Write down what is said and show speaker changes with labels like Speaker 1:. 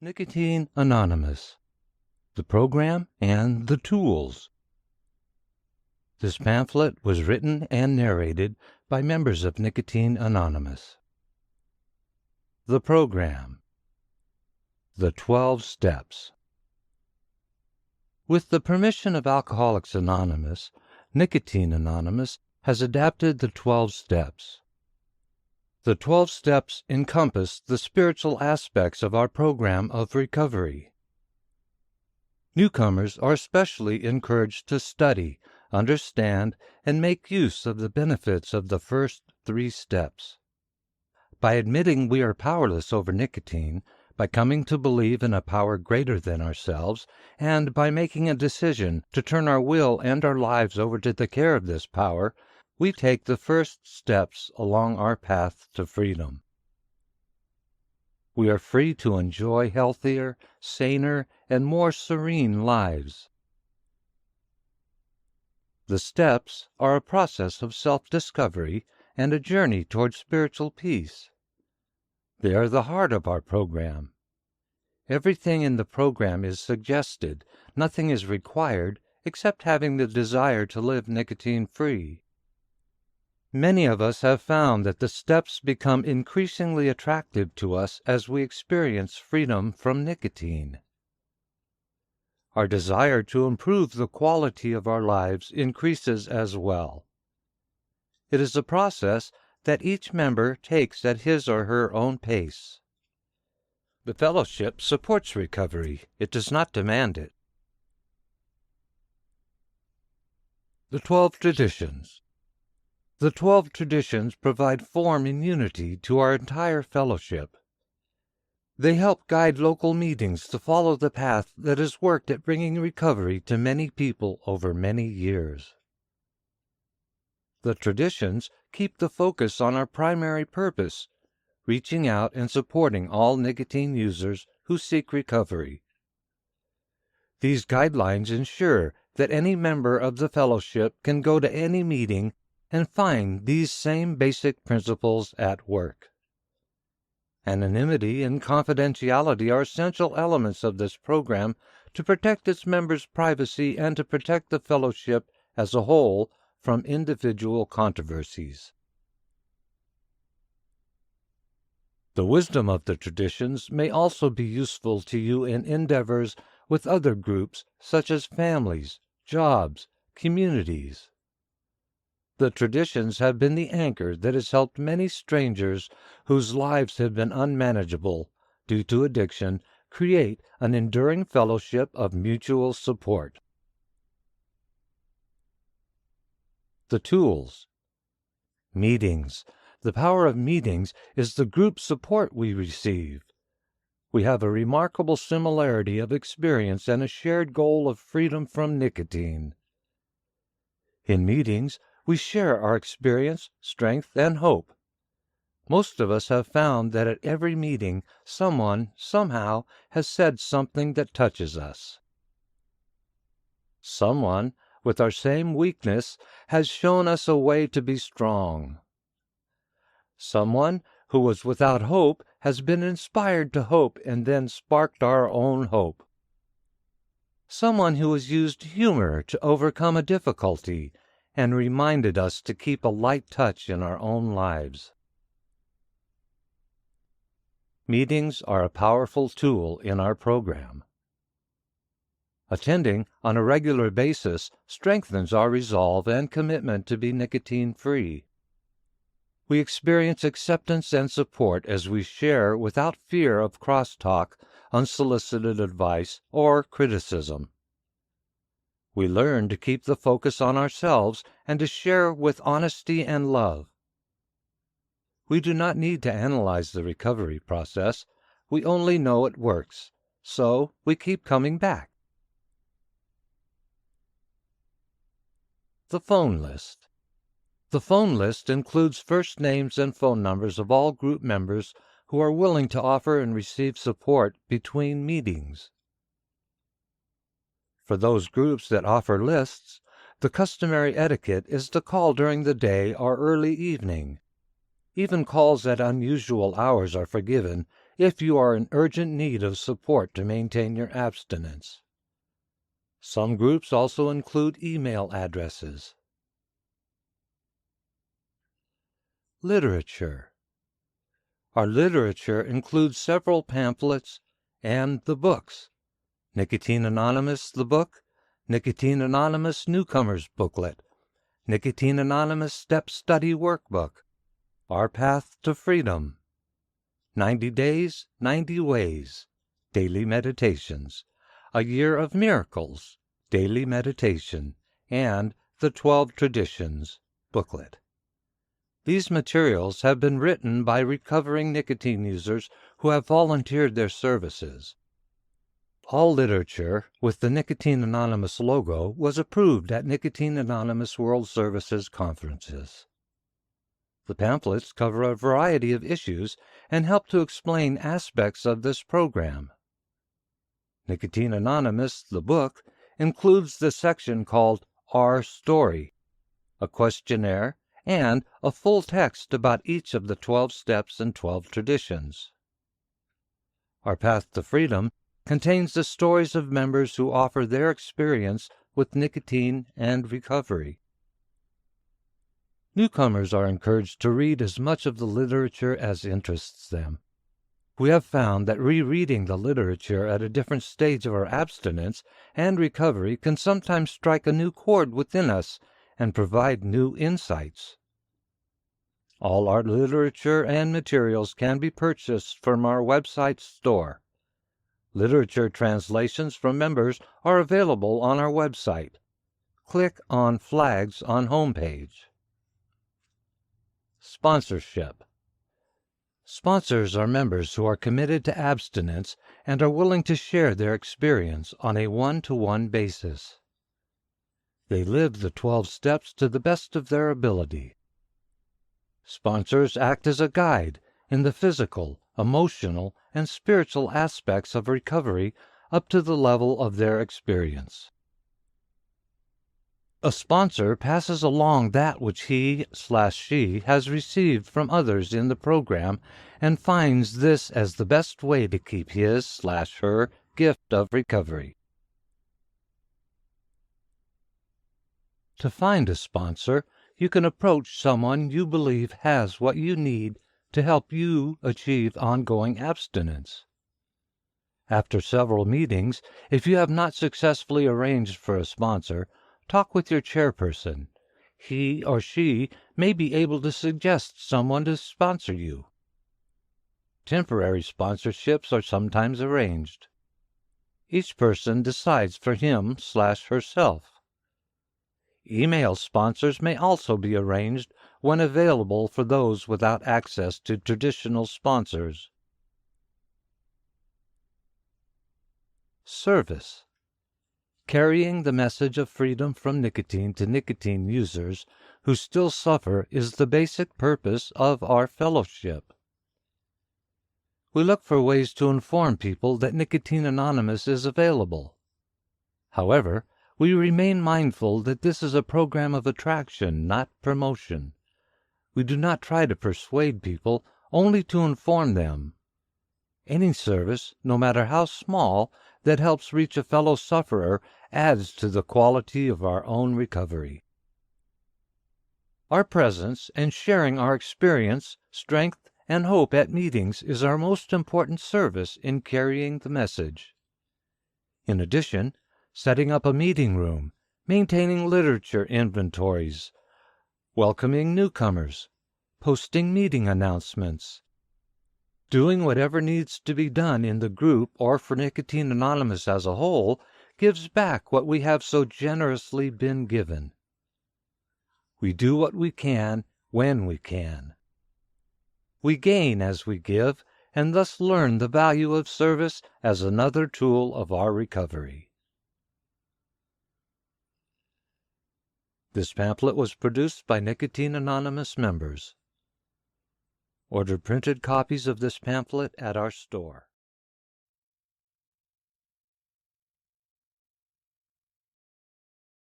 Speaker 1: Nicotine Anonymous, the program and the tools. This pamphlet was written and narrated by members of Nicotine Anonymous. The program. The 12 Steps. With the permission of Alcoholics Anonymous, Nicotine Anonymous has adapted the 12 Steps. The 12 steps encompass the spiritual aspects of our program of recovery. Newcomers are especially encouraged to study, understand, and make use of the benefits of the first 3 steps. By admitting we are powerless over nicotine, by coming to believe in a power greater than ourselves, and by making a decision to turn our will and our lives over to the care of this power, we take the first steps along our path to freedom. We are free to enjoy healthier, saner, and more serene lives. The steps are a process of self-discovery and a journey toward spiritual peace. They are the heart of our program. Everything in the program is suggested. Nothing is required except having the desire to live nicotine-free. Many of us have found that the steps become increasingly attractive to us as we experience freedom from nicotine. Our desire to improve the quality of our lives increases as well. It is a process that each member takes at his or her own pace. The fellowship supports recovery. It does not demand it. The 12 Traditions. The 12 traditions provide form and unity to our entire fellowship. They help guide local meetings to follow the path that has worked at bringing recovery to many people over many years. The traditions keep the focus on our primary purpose, reaching out and supporting all nicotine users who seek recovery. These guidelines ensure that any member of the fellowship can go to any meeting and find these same basic principles at work. Anonymity and confidentiality are essential elements of this program to protect its members' privacy and to protect the fellowship as a whole from individual controversies. The wisdom of the traditions may also be useful to you in endeavors with other groups such as families, jobs, communities. The traditions have been the anchor that has helped many strangers whose lives have been unmanageable due to addiction create an enduring fellowship of mutual support. The tools. Meetings. The power of meetings is the group support we receive. We have a remarkable similarity of experience and a shared goal of freedom from nicotine. In meetings, we share our experience, strength, and hope. Most of us have found that at every meeting, someone, somehow, has said something that touches us. Someone, with our same weakness, has shown us a way to be strong. Someone who was without hope has been inspired to hope and then sparked our own hope. Someone who has used humor to overcome a difficulty and reminded us to keep a light touch in our own lives. Meetings are a powerful tool in our program. Attending on a regular basis strengthens our resolve and commitment to be nicotine-free. We experience acceptance and support as we share without fear of crosstalk, unsolicited advice, or criticism. We learn to keep the focus on ourselves and to share with honesty and love. We do not need to analyze the recovery process. We only know it works, so we keep coming back. The phone list. The phone list includes first names and phone numbers of all group members who are willing to offer and receive support between meetings. For those groups that offer lists, the customary etiquette is to call during the day or early evening. Even calls at unusual hours are forgiven if you are in urgent need of support to maintain your abstinence. Some groups also include email addresses. Literature. Our literature includes several pamphlets and the books: Nicotine Anonymous, the book; Nicotine Anonymous Newcomer's Booklet; Nicotine Anonymous Step Study Workbook; Our Path to Freedom; 90 Days, 90 Ways, Daily Meditations; A Year of Miracles, Daily Meditation; and the 12 Traditions booklet. These materials have been written by recovering nicotine users who have volunteered their services. All literature with the Nicotine Anonymous logo was approved at Nicotine Anonymous World Services conferences. The pamphlets cover a variety of issues and help to explain aspects of this program. Nicotine Anonymous, the book, includes the section called Our Story, a questionnaire, and a full text about each of the 12 steps and 12 traditions. Our Path to Freedom contains the stories of members who offer their experience with nicotine and recovery. Newcomers are encouraged to read as much of the literature as interests them. We have found that rereading the literature at a different stage of our abstinence and recovery can sometimes strike a new chord within us and provide new insights. All our literature and materials can be purchased from our website store. Literature translations from members are available on our website. Click on Flags on homepage. Sponsorship. Sponsors are members who are committed to abstinence and are willing to share their experience on a one-to-one basis. They live the 12 steps to the best of their ability. Sponsors act as a guide in the physical, emotional, and spiritual aspects of recovery up to the level of their experience. A sponsor passes along that which he/she has received from others in the program and finds this as the best way to keep his/her gift of recovery. To find a sponsor, you can approach someone you believe has what you need to help you achieve ongoing abstinence. After several meetings, if you have not successfully arranged for a sponsor, talk with your chairperson. He or she may be able to suggest someone to sponsor you. Temporary sponsorships are sometimes arranged. Each person decides for him/herself. Email sponsors may also be arranged when available for those without access to traditional sponsors. Service. Carrying the message of freedom from nicotine to nicotine users who still suffer is the basic purpose of our fellowship. We look for ways to inform people that Nicotine Anonymous is available. However, we remain mindful that this is a program of attraction, not promotion. We do not try to persuade people, only to inform them. Any service, no matter how small, that helps reach a fellow sufferer adds to the quality of our own recovery. Our presence and sharing our experience, strength, and hope at meetings is our most important service in carrying the message. In addition, setting up a meeting room, maintaining literature inventories, welcoming newcomers, posting meeting announcements, doing whatever needs to be done in the group or for Nicotine Anonymous as a whole gives back what we have so generously been given. We do what we can when we can. We gain as we give, and thus learn the value of service as another tool of our recovery. This pamphlet was produced by Nicotine Anonymous members. Order printed copies of this pamphlet at our store.